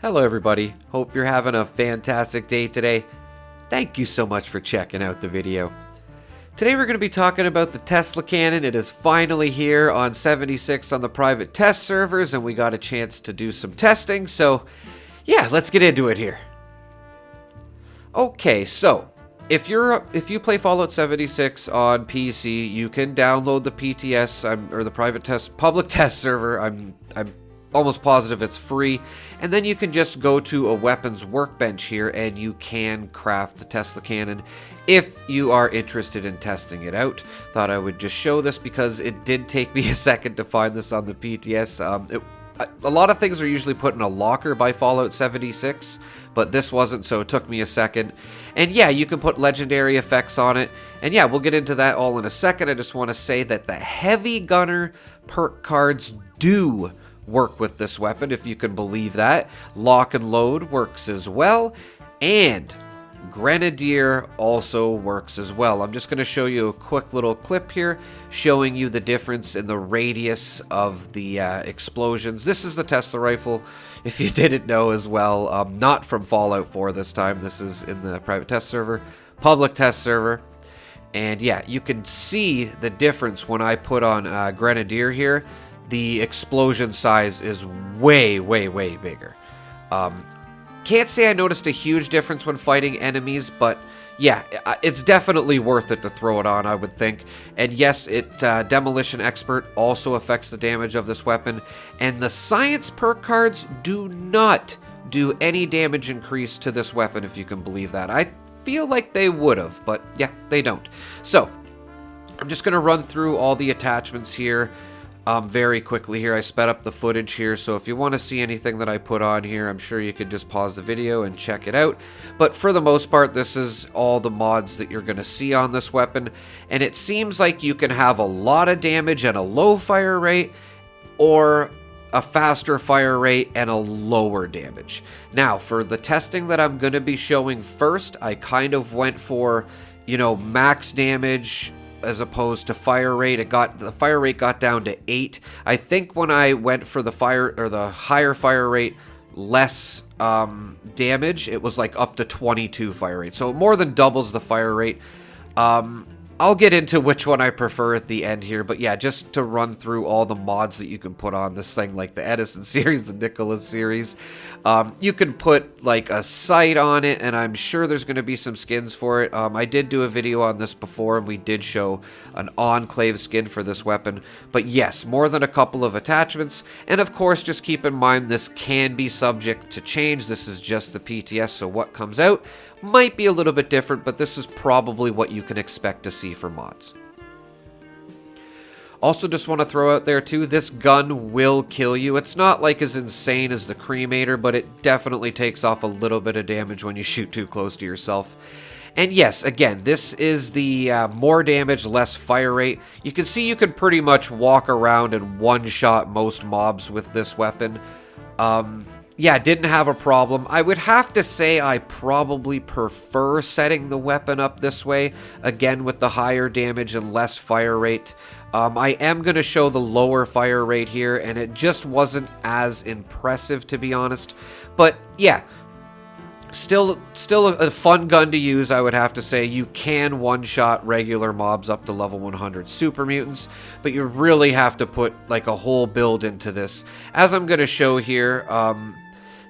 Hello everybody, hope you're having a fantastic day today. Thank you so much for checking out the video. Today we're going to be talking about the Tesla Cannon. It is finally here on 76 on the private test servers and we got a chance to do some testing, so yeah, let's get into it here. Okay, so if you play Fallout 76 on PC, you can download the PTS or the public test server. I'm almost positive it's free, and then you can just go to a weapons workbench here and you can craft the Tesla Cannon if you are interested in testing it out. Thought I would just show this because it did take me a second to find this on the PTS. A lot of things are usually put in a locker by Fallout 76, but this wasn't, so it took me a second. And yeah, you can put legendary effects on it, and yeah, we'll get into that all in a second. I just want to say that the Heavy Gunner perk cards do work with this weapon, if you can believe that. Lock and Load works as well, and Grenadier also works as well. I'm just going to show you a quick little clip here showing you the difference in the radius of the explosions. This is the Tesla rifle, if you didn't know as well. Not from Fallout 4 this time. This is in the private test server, public test server. And yeah, you can see the difference when I put on Grenadier here. The explosion size is way bigger. Can't say I noticed a huge difference when fighting enemies, but yeah, it's definitely worth it to throw it on, I would think. And yes, Demolition Expert also affects the damage of this weapon, and the Science perk cards do not do any damage increase to this weapon, if you can believe that. I feel like they would have, but yeah, they don't. So, I'm just going to run through all the attachments here. Very quickly here. I sped up the footage here, so if you want to see anything that I put on here, I'm sure you could just pause the video and check it out. But for the most part, this is all the mods that you're going to see on this weapon, and it seems like you can have a lot of damage and a low fire rate, or a faster fire rate and a lower damage. Now, for the testing that I'm going to be showing first, I kind of went for, max damage as opposed to fire rate. The fire rate got down to 8. I think when I went for the higher fire rate, less damage, it was like up to 22 fire rate. So it more than doubles the fire rate. I'll get into which one I prefer at the end here, but yeah, just to run through all the mods that you can put on this thing, like the Edison series, the Nicholas series. You can put like a sight on it, and I'm sure there's going to be some skins for it. I did do a video on this before, and we did show an Enclave skin for this weapon. But yes, more than a couple of attachments, and of course, just keep in mind this can be subject to change. This is just the PTS, so what comes out might be a little bit different, but this is probably what you can expect to see for mods. Also, just want to throw out there too, this gun will kill you. It's not like as insane as the Cremator, but it definitely takes off a little bit of damage when you shoot too close to yourself. And yes, again, this is the more damage, less fire rate. You can see you can pretty much walk around and one-shot most mobs with this weapon. Yeah, didn't have a problem. I would have to say I probably prefer setting the weapon up this way, again with the higher damage and less fire rate. I am going to show the lower fire rate here, and it just wasn't as impressive, to be honest. But yeah, still a fun gun to use, I would have to say. You can one-shot regular mobs up to level 100 super mutants, but you really have to put like a whole build into this. As I'm going to show here,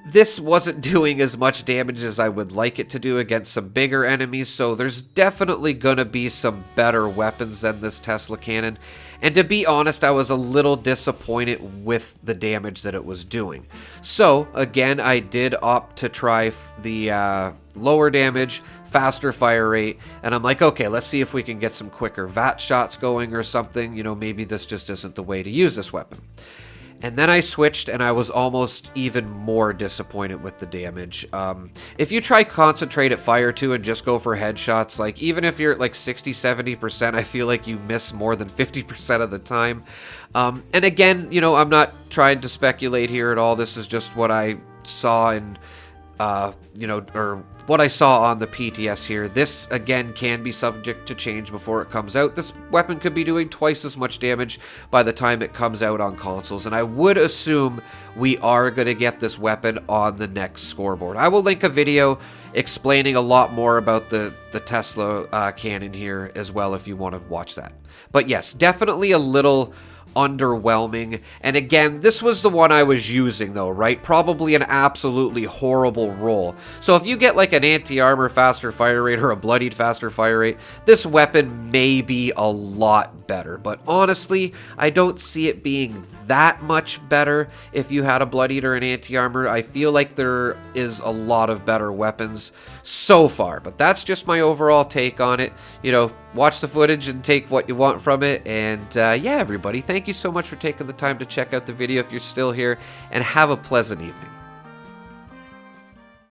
this wasn't doing as much damage as I would like it to do against some bigger enemies, so there's definitely going to be some better weapons than this Tesla Cannon. And to be honest, I was a little disappointed with the damage that it was doing. So, again, I did opt to try the lower damage, faster fire rate, and I'm like, okay, let's see if we can get some quicker VAT shots going or something. Maybe this just isn't the way to use this weapon. And then I switched, and I was almost even more disappointed with the damage. If you try Concentrated Fire too and just go for headshots, like even if you're at like 60-70%, I feel like you miss more than 50% of the time. And again, I'm not trying to speculate here at all. This is just what I saw in or what I saw on the PTS here. This, again, can be subject to change before it comes out. This weapon could be doing twice as much damage by the time it comes out on consoles, and I would assume we are going to get this weapon on the next scoreboard. I will link a video explaining a lot more about the Tesla cannon here as well if you want to watch that. But yes, definitely a little underwhelming. And again, this was the one I was using though, right? Probably an absolutely horrible roll. So if you get like an anti-armor faster fire rate or a bloodied faster fire rate, this weapon may be a lot better. But honestly, I don't see it being that much better if you had a bloodied or an anti-armor. I feel like there is a lot of better weapons so far, but that's just my overall take on it. Watch the footage and take what you want from it. And yeah, everybody, thank you so much for taking the time to check out the video if you're still here, and have a pleasant evening.